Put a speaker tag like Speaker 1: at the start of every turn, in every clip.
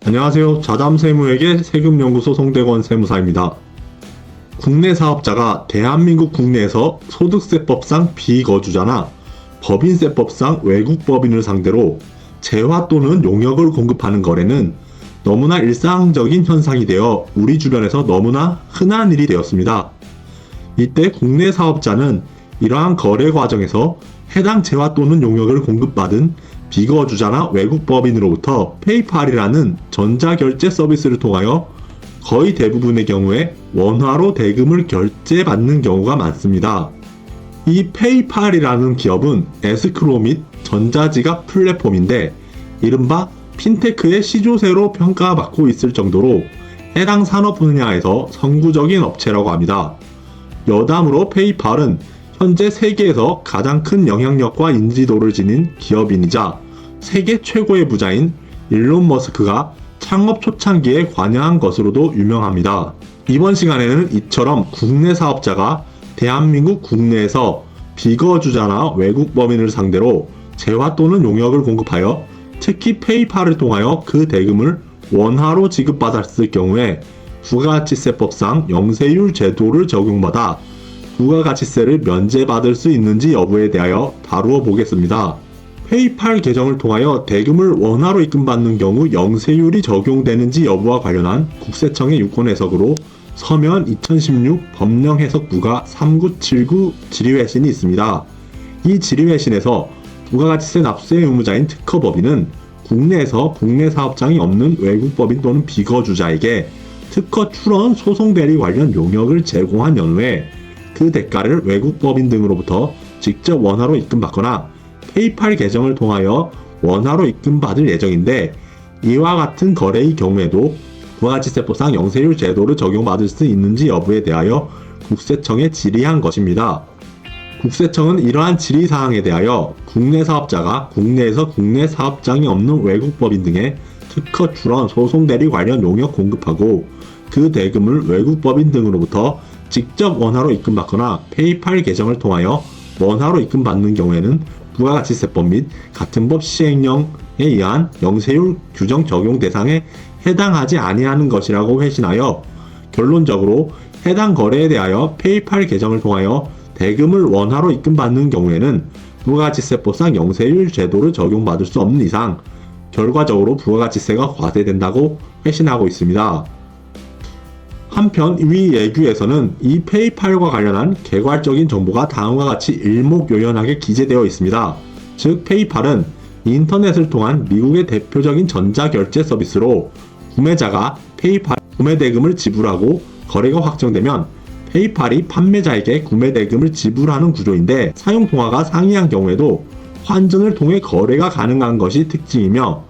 Speaker 1: 안녕하세요. 자담세무에게 세금연구소 송대건 세무사입니다. 국내 사업자가 대한민국 국내에서 소득세법상 비거주자나 법인세법상 외국 법인을 상대로 재화 또는 용역을 공급하는 거래는 너무나 일상적인 현상이 되어 우리 주변에서 너무나 흔한 일이 되었습니다. 이때 국내 사업자는 이러한 거래 과정에서 해당 재화 또는 용역을 공급받은 비거주자나 외국 법인으로부터 페이팔이라는 전자결제 서비스를 통하여 거의 대부분의 경우에 원화로 대금을 결제받는 경우가 많습니다. 이 페이팔이라는 기업은 에스크로 및 전자지갑 플랫폼인데 이른바 핀테크의 시조세로 평가받고 있을 정도로 해당 산업 분야에서 선구적인 업체라고 합니다. 여담으로 페이팔은 현재 세계에서 가장 큰 영향력과 인지도를 지닌 기업인이자 세계 최고의 부자인 일론 머스크가 창업 초창기에 관여한 것으로도 유명합니다. 이번 시간에는 이처럼 국내 사업자가 대한민국 국내에서 비거주자나 외국 법인을 상대로 재화 또는 용역을 공급하여 특히 페이팔을 통하여 그 대금을 원화로 지급받았을 경우에 부가가치세법상 영세율 제도를 적용받아 부가가치세를 면제받을 수 있는지 여부에 대하여 다루어 보겠습니다. 페이팔 계정을 통하여 대금을 원화로 입금받는 경우 영세율이 적용되는지 여부와 관련한 국세청의 유권 해석으로 서면 2016 법령해석부가 3979 질의회신이 있습니다. 이 질의회신에서 부가가치세 납세 의무자인 특허법인은 국내에서 국내 사업장이 없는 외국법인 또는 비거주자에게 특허 출원 소송 대리 관련 용역을 제공한 연후에 그 대가를 외국법인 등으로부터 직접 원화로 입금받거나 페이팔 계정을 통하여 원화로 입금받을 예정인데 이와 같은 거래의 경우에도 부가가치세법상 영세율 제도를 적용받을 수 있는지 여부에 대하여 국세청에 질의한 것입니다. 국세청은 이러한 질의사항에 대하여 국내 사업자가 국내에서 국내 사업장이 없는 외국법인 등의 특허 출원 소송 대리 관련 용역 공급하고 그 대금을 외국법인 등으로부터 직접 원화로 입금받거나 페이팔 계정을 통하여 원화로 입금받는 경우에는 부가가치세법 및 같은 법 시행령에 의한 영세율 규정 적용 대상에 해당하지 아니하는 것이라고 회신하여 결론적으로 해당 거래에 대하여 페이팔 계정을 통하여 대금을 원화로 입금받는 경우에는 부가가치세법상 영세율 제도를 적용받을 수 없는 이상 결과적으로 부가가치세가 과세된다고 회신하고 있습니다. 한편 위 예규에서는 이 페이팔과 관련한 개괄적인 정보가 다음과 같이 일목요연하게 기재되어 있습니다. 즉 페이팔은 인터넷을 통한 미국의 대표적인 전자결제 서비스로 구매자가 페이팔 구매 대금을 지불하고 거래가 확정되면 페이팔이 판매자에게 구매 대금을 지불하는 구조인데 사용 통화가 상이한 경우에도 환전을 통해 거래가 가능한 것이 특징이며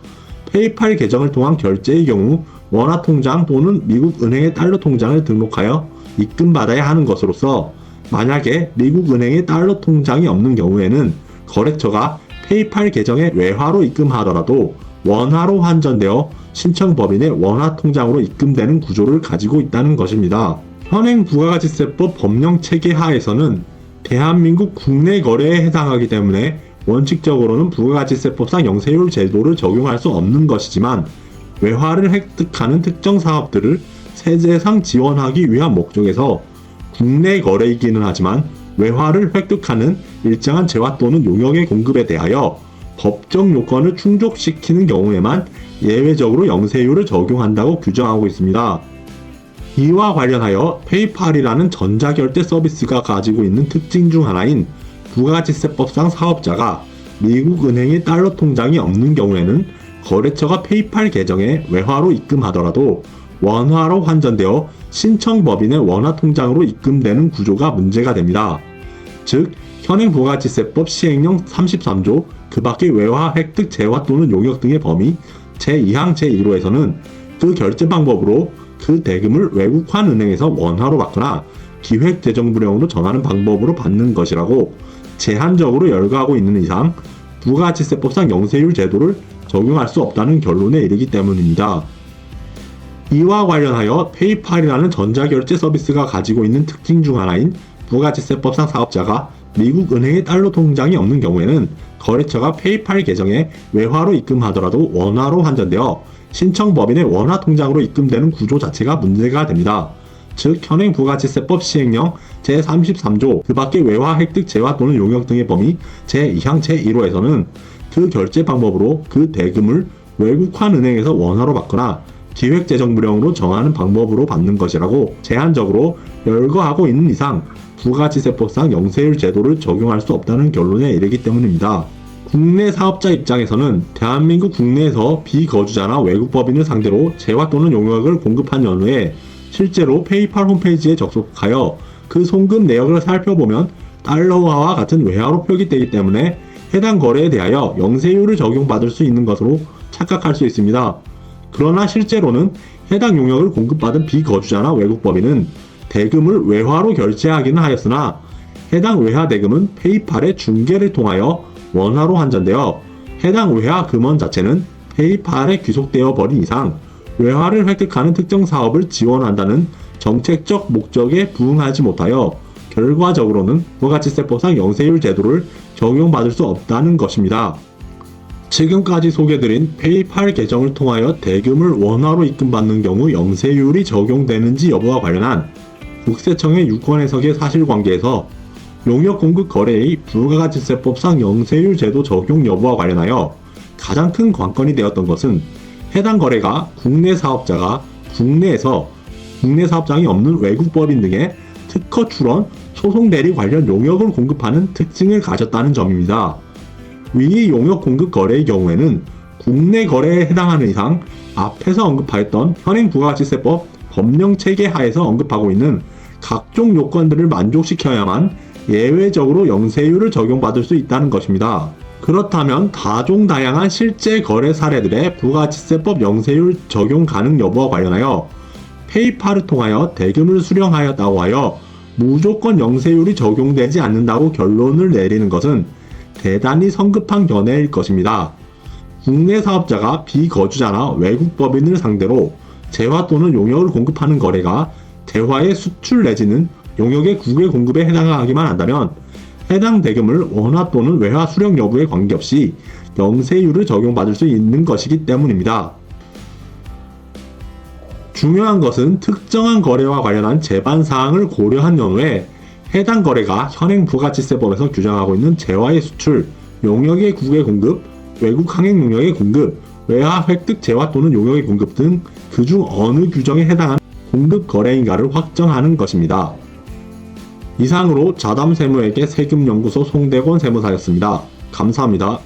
Speaker 1: 페이팔 계정을 통한 결제의 경우 원화 통장 또는 미국 은행의 달러 통장을 등록하여 입금받아야 하는 것으로서 만약에 미국 은행의 달러 통장이 없는 경우에는 거래처가 페이팔 계정에 외화로 입금하더라도 원화로 환전되어 신청법인의 원화 통장으로 입금되는 구조를 가지고 있다는 것입니다. 현행 부가가치세법 법령 체계 하에서는 대한민국 국내 거래에 해당하기 때문에 원칙적으로는 부가가치세법상 영세율 제도를 적용할 수 없는 것이지만 외화를 획득하는 특정 사업들을 세제상 지원하기 위한 목적에서 국내 거래이기는 하지만 외화를 획득하는 일정한 재화 또는 용역의 공급에 대하여 법적 요건을 충족시키는 경우에만 예외적으로 영세율을 적용한다고 규정하고 있습니다. 이와 관련하여 페이팔이라는 전자결제 서비스가 가지고 있는 특징 중 하나인 부가가치세법상 사업자가 미국 은행의 달러 통장이 없는 경우에는 거래처가 페이팔 계정에 외화로 입금하더라도 원화로 환전되어 신청법인의 원화 통장으로 입금되는 구조가 문제가 됩니다. 즉 현행 부가가치세법 시행령 33조 그 밖의 외화 획득 재화 또는 용역 등의 범위 제2항 제1호에서는 그 결제 방법으로 그 대금을 외국환 은행에서 원화로 받거나 기획재정부령으로 전하는 방법으로 받는 것이라고 제한적으로 열거하고 있는 이상 부가가치세법상 영세율 제도를 적용할 수 없다는 결론에 이르기 때문입니다. 이와 관련하여 페이팔이라는 전자결제 서비스가 가지고 있는 특징 중 하나인 부가가치세법상 사업자가 미국 은행의 달러 통장이 없는 경우에는 거래처가 페이팔 계정에 외화로 입금하더라도 원화로 환전되어 신청법인의 원화 통장으로 입금되는 구조 자체가 문제가 됩니다. 즉 현행 부가가치세법 시행령 제33조 그 밖의 외화 획득 재화 또는 용역 등의 범위 제2항 제1호에서는 그 결제 방법으로 그 대금을 외국환 은행에서 원화로 받거나 기획재정부령으로 정하는 방법으로 받는 것이라고 제한적으로 열거하고 있는 이상 부가가치세법상 영세율 제도를 적용할 수 없다는 결론에 이르기 때문입니다. 국내 사업자 입장에서는 대한민국 국내에서 비거주자나 외국 법인을 상대로 재화 또는 용역을 공급한 연후에 실제로 페이팔 홈페이지에 접속하여 그 송금 내역을 살펴보면 달러화와 같은 외화로 표기되기 때문에 해당 거래에 대하여 영세율을 적용받을 수 있는 것으로 착각할 수 있습니다. 그러나 실제로는 해당 용역을 공급받은 비거주자나 외국 법인은 대금을 외화로 결제하기는 하였으나 해당 외화 대금은 페이팔의 중개를 통하여 원화로 환전되어 해당 외화 금원 자체는 페이팔에 귀속되어 버린 이상 외화를 획득하는 특정 사업을 지원한다는 정책적 목적에 부응하지 못하여 결과적으로는 부가가치세법상 영세율 제도를 적용받을 수 없다는 것입니다. 지금까지 소개드린 페이팔 계정을 통하여 대금을 원화로 입금받는 경우 영세율이 적용되는지 여부와 관련한 국세청의 유권 해석의 사실관계에서 용역 공급 거래의 부가가치세법상 영세율 제도 적용 여부와 관련하여 가장 큰 관건이 되었던 것은 해당 거래가 국내 사업자가 국내에서 국내 사업장이 없는 외국 법인 등의 특허 출원, 소송 대리 관련 용역을 공급하는 특징을 가졌다는 점입니다. 위 용역 공급 거래의 경우에는 국내 거래에 해당하는 이상 앞에서 언급하였던 현행 부가가치세법 법령 체계 하에서 언급하고 있는 각종 요건들을 만족시켜야만 예외적으로 영세율을 적용받을 수 있다는 것입니다. 그렇다면 다종다양한 실제 거래 사례들의 부가가치세법 영세율 적용 가능 여부와 관련하여 페이팔을 통하여 대금을 수령하였다고 하여 무조건 영세율이 적용되지 않는다고 결론을 내리는 것은 대단히 성급한 견해일 것입니다. 국내 사업자가 비거주자나 외국 법인을 상대로 재화 또는 용역을 공급하는 거래가 재화의 수출 내지는 용역의 국외 공급에 해당하기만 한다면 해당 대금을 원화 또는 외화 수령 여부에 관계없이 영세율을 적용받을 수 있는 것이기 때문입니다. 중요한 것은 특정한 거래와 관련한 제반 사항을 고려한 연후에 해당 거래가 현행 부가가치세법에서 규정하고 있는 재화의 수출, 용역의 국외 공급, 외국 항행 용역의 공급, 외화 획득 재화 또는 용역의 공급 등 그중 어느 규정에 해당하는 공급 거래인가를 확정하는 것입니다. 이상으로 자담세무에게 세금연구소 송대곤 세무사였습니다. 감사합니다.